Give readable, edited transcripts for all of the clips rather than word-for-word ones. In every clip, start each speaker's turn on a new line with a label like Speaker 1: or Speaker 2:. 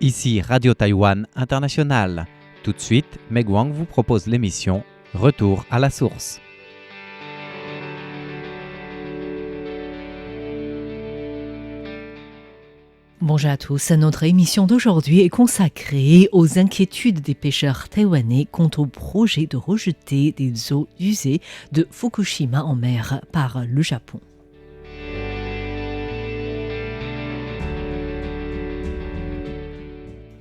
Speaker 1: Ici Radio Taïwan International. Tout de suite, Meg Wang vous propose l'émission Retour à la source.
Speaker 2: Bonjour à tous, notre émission d'aujourd'hui est consacrée aux inquiétudes des pêcheurs taïwanais quant au projet de rejeter des eaux usées de Fukushima en mer par le Japon.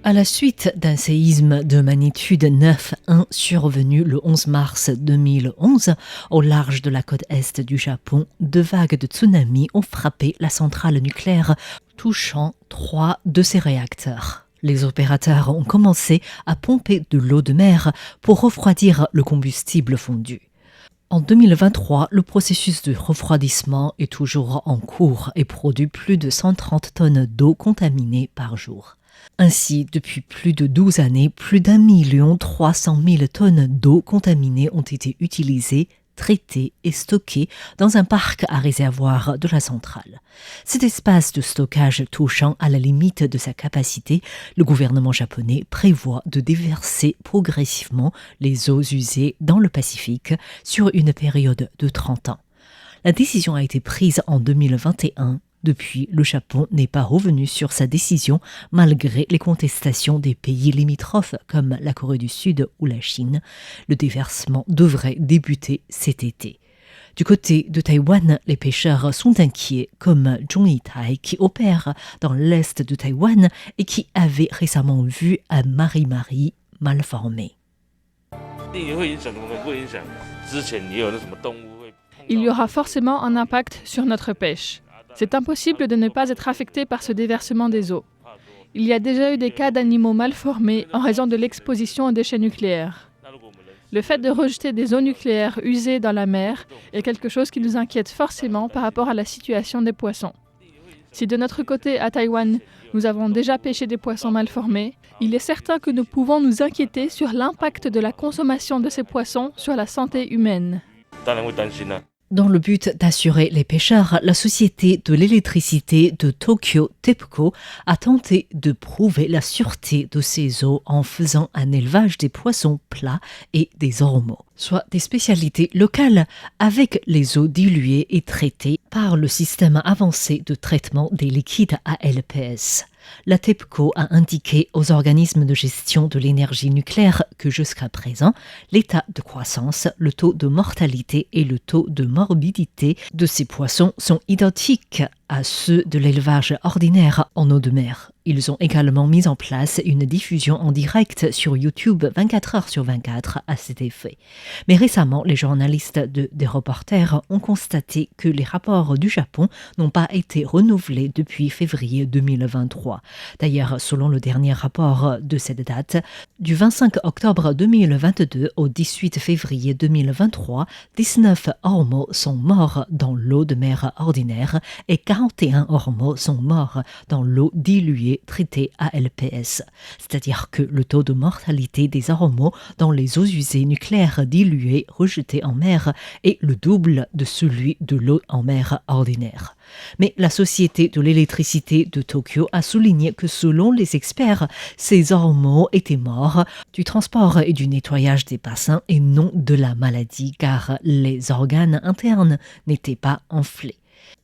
Speaker 2: À la suite d'un séisme de magnitude 9,1 survenu le 11 mars 2011 au large de la côte est du Japon, 2 vagues de tsunami ont frappé la centrale nucléaire, touchant 3 de ses réacteurs. Les opérateurs ont commencé à pomper de l'eau de mer pour refroidir le combustible fondu. En 2023, le processus de refroidissement est toujours en cours et produit plus de 130 tonnes d'eau contaminée par jour. Ainsi, depuis plus de 12 années, plus d'1 300 000 tonnes d'eau contaminée ont été utilisées, traitées et stockées dans un parc à réservoir de la centrale. Cet espace de stockage touchant à la limite de sa capacité, le gouvernement japonais prévoit de déverser progressivement les eaux usées dans le Pacifique sur une période de 30 ans. La décision a été prise en 2021. Depuis, le Japon n'est pas revenu sur sa décision malgré les contestations des pays limitrophes comme la Corée du Sud ou la Chine. Le déversement devrait débuter cet été. Du côté de Taïwan, les pêcheurs sont inquiets comme Zhong Yitai qui opère dans l'est de Taïwan et qui avait récemment vu un mari-mari mal formé.
Speaker 3: Il y aura forcément un impact sur notre pêche. C'est impossible de ne pas être affecté par ce déversement des eaux. Il y a déjà eu des cas d'animaux mal formés en raison de l'exposition aux déchets nucléaires. Le fait de rejeter des eaux nucléaires usées dans la mer est quelque chose qui nous inquiète forcément par rapport à la situation des poissons. Si de notre côté, à Taïwan, nous avons déjà pêché des poissons mal formés, il est certain que nous pouvons nous inquiéter sur l'impact de la consommation de ces poissons sur la santé humaine.
Speaker 2: Dans le but d'assurer les pêcheurs, la société de l'électricité de Tokyo TEPCO a tenté de prouver la sûreté de ces eaux en faisant un élevage des poissons plats et des ormeaux, soit des spécialités locales avec les eaux diluées et traitées par le système avancé de traitement des liquides ALPS. La TEPCO a indiqué aux organismes de gestion de l'énergie nucléaire que jusqu'à présent, l'état de croissance, le taux de mortalité et le taux de morbidité de ces poissons sont identiques à ceux de l'élevage ordinaire en eau de mer. Ils ont également mis en place une diffusion en direct sur YouTube 24 heures sur 24 à cet effet. Mais récemment, les journalistes des reporters ont constaté que les rapports du Japon n'ont pas été renouvelés depuis février 2023. D'ailleurs, selon le dernier rapport de cette date, du 25 octobre 2022 au 18 février 2023, 19 ormeaux sont morts dans l'eau de mer ordinaire et 41 ormeaux sont morts dans l'eau diluée traitée ALPS. C'est-à-dire que le taux de mortalité des ormeaux dans les eaux usées nucléaires diluées rejetées en mer est le double de celui de l'eau en mer ordinaire. Mais la société de l'électricité de Tokyo a souligné que selon les experts, ces ormeaux étaient morts du transport et du nettoyage des bassins et non de la maladie car les organes internes n'étaient pas enflés.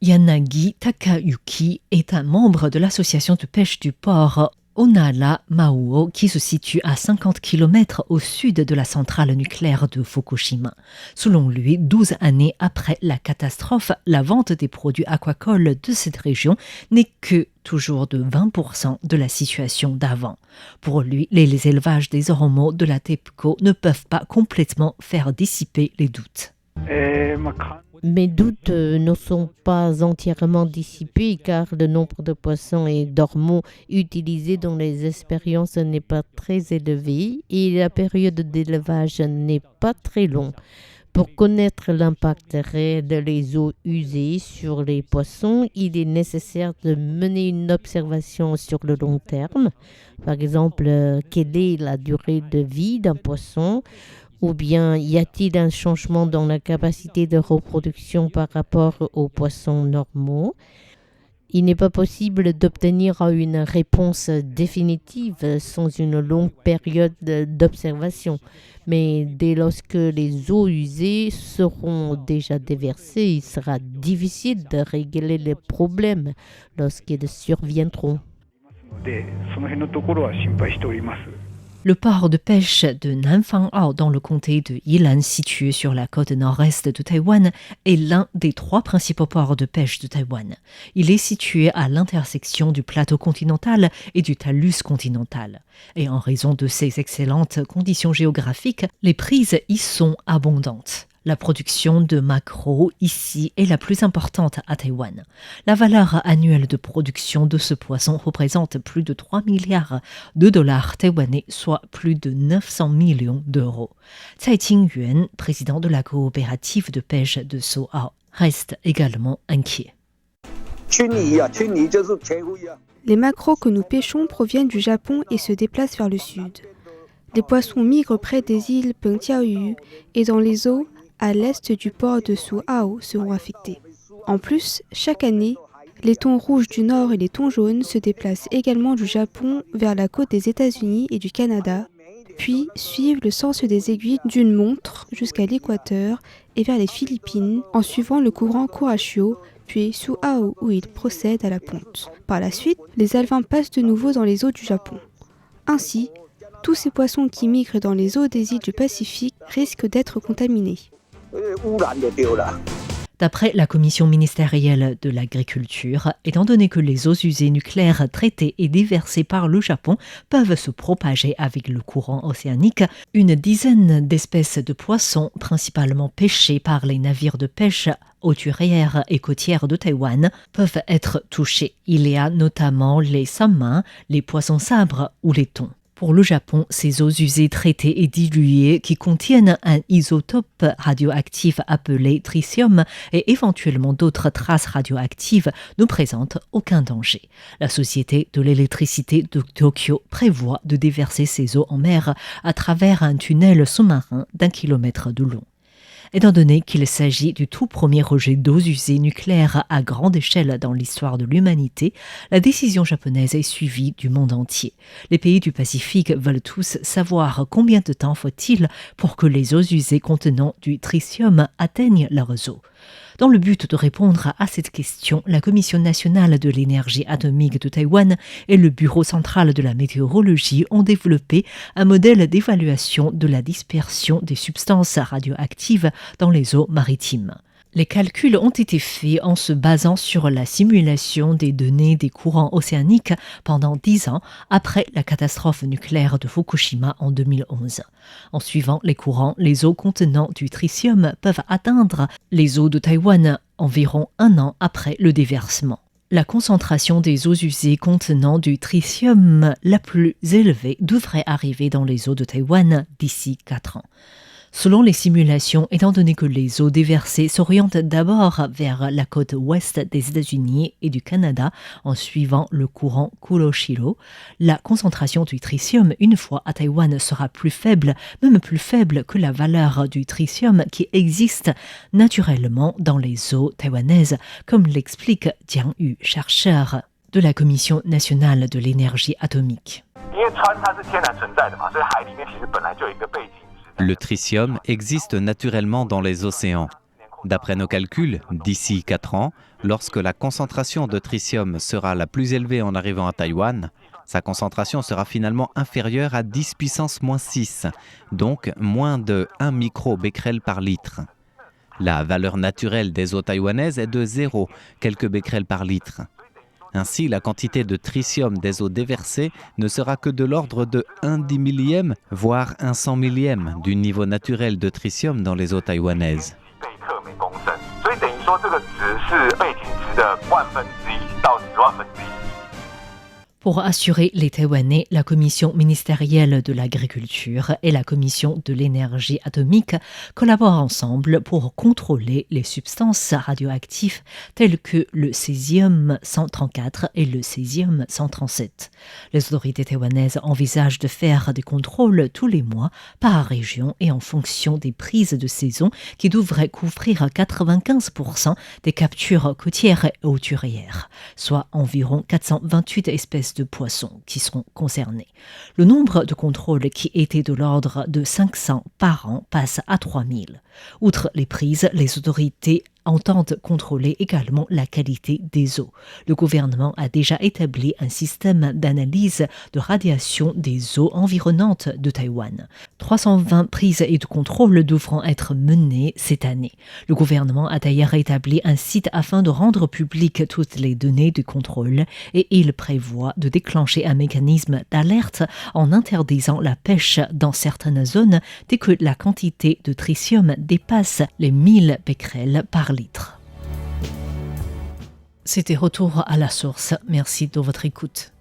Speaker 2: Yanagi Takayuki est un membre de l'association de pêche du port Onala Mauo qui se situe à 50 km au sud de la centrale nucléaire de Fukushima. Selon lui, 12 années après la catastrophe, la vente des produits aquacoles de cette région n'est que toujours de 20% de la situation d'avant. Pour lui, les élevages des ormeaux de la TEPCO ne peuvent pas complètement faire dissiper les doutes.
Speaker 4: Mes doutes ne sont pas entièrement dissipés car le nombre de poissons et d'ormeaux utilisés dans les expériences n'est pas très élevé et la période d'élevage n'est pas très longue. Pour connaître l'impact réel des eaux usées sur les poissons, il est nécessaire de mener une observation sur le long terme. Par exemple, quelle est la durée de vie d'un poisson ? Ou bien y a-t-il un changement dans la capacité de reproduction par rapport aux poissons normaux ? Il n'est pas possible d'obtenir une réponse définitive sans une longue période d'observation. Mais dès lorsque les eaux usées seront déjà déversées, il sera difficile de régler les problèmes lorsqu'ils surviendront.
Speaker 2: Le port de pêche de Nanfangao dans le comté de Yilan, situé sur la côte nord-est de Taïwan, est l'un des 3 principaux ports de pêche de Taïwan. Il est situé à l'intersection du plateau continental et du talus continental. Et en raison de ces excellentes conditions géographiques, les prises y sont abondantes. La production de maquereaux ici est la plus importante à Taïwan. La valeur annuelle de production de ce poisson représente plus de 3 milliards de dollars taïwanais, soit plus de 900 millions d'euros. Tsai Qingyuan, président de la coopérative de pêche de Soao, reste également inquiet.
Speaker 5: Les maquereaux que nous pêchons proviennent du Japon et se déplacent vers le sud. Les poissons migrent près des îles Pengjiaoyu et dans les eaux à l'est du port de Suao seront affectés. En plus, chaque année, les thons rouges du nord et les thons jaunes se déplacent également du Japon vers la côte des États-Unis et du Canada, puis suivent le sens des aiguilles d'une montre jusqu'à l'équateur et vers les Philippines en suivant le courant Kurashio, puis Suao où ils procèdent à la ponte. Par la suite, les alevins passent de nouveau dans les eaux du Japon. Ainsi, tous ces poissons qui migrent dans les eaux des îles du Pacifique risquent d'être contaminés.
Speaker 2: D'après la commission ministérielle de l'agriculture, étant donné que les eaux usées nucléaires traitées et déversées par le Japon peuvent se propager avec le courant océanique, une dizaine d'espèces de poissons, principalement pêchés par les navires de pêche hauturières et côtières de Taïwan, peuvent être touchés. Il y a notamment les saumons, les poissons sabres ou les thons. Pour le Japon, ces eaux usées traitées et diluées qui contiennent un isotope radioactif appelé tritium et éventuellement d'autres traces radioactives ne présentent aucun danger. La Société de l'électricité de Tokyo prévoit de déverser ces eaux en mer à travers un tunnel sous-marin d'1 kilomètre de long. Étant donné qu'il s'agit du tout premier rejet d'eaux usées nucléaires à grande échelle dans l'histoire de l'humanité, la décision japonaise est suivie du monde entier. Les pays du Pacifique veulent tous savoir combien de temps faut-il pour que les eaux usées contenant du tritium atteignent leurs eaux. Dans le but de répondre à cette question, la Commission nationale de l'énergie atomique de Taïwan et le Bureau central de la météorologie ont développé un modèle d'évaluation de la dispersion des substances radioactives dans les eaux maritimes. Les calculs ont été faits en se basant sur la simulation des données des courants océaniques pendant 10 ans après la catastrophe nucléaire de Fukushima en 2011. En suivant les courants, les eaux contenant du tritium peuvent atteindre les eaux de Taïwan environ 1 an après le déversement. La concentration des eaux usées contenant du tritium la plus élevée devrait arriver dans les eaux de Taïwan d'ici 4 ans. Selon les simulations, étant donné que les eaux déversées s'orientent d'abord vers la côte ouest des États-Unis et du Canada en suivant le courant Kuroshio, la concentration du tritium une fois à Taïwan sera plus faible, même plus faible que la valeur du tritium qui existe naturellement dans les eaux taïwanaises, comme l'explique Jiang Yu, chercheur de la Commission nationale de l'énergie atomique.
Speaker 1: Le tritium existe naturellement dans les océans. D'après nos calculs, d'ici 4 ans, lorsque la concentration de tritium sera la plus élevée en arrivant à Taïwan, sa concentration sera finalement inférieure à 10 puissance moins 6, donc moins de 1 microbecquerel par litre. La valeur naturelle des eaux taïwanaises est de 0, quelques becquerels par litre. Ainsi, la quantité de tritium des eaux déversées ne sera que de l'ordre de 1/10 millième, voire 1/100 millième du niveau naturel de tritium dans les eaux taïwanaises.
Speaker 2: Pour assurer les Taïwanais, la Commission ministérielle de l'agriculture et la Commission de l'énergie atomique collaborent ensemble pour contrôler les substances radioactives telles que le césium-134 et le césium-137. Les autorités taïwanaises envisagent de faire des contrôles tous les mois par région et en fonction des prises de saison qui devraient couvrir 95% des captures côtières et hauturières, soit environ 428 espèces de poissons qui seront concernés. Le nombre de contrôles qui était de l'ordre de 500 par an passe à 3000. Outre les prises, les autorités entendent contrôler également la qualité des eaux. Le gouvernement a déjà établi un système d'analyse de radiation des eaux environnantes de Taïwan. 320 prises et de contrôles devront être menées cette année. Le gouvernement a d'ailleurs établi un site afin de rendre publiques toutes les données de contrôle et il prévoit de déclencher un mécanisme d'alerte en interdisant la pêche dans certaines zones dès que la quantité de tritium dépasse les 1000 becquerels par litre. C'était Retour à la source. Merci de votre écoute.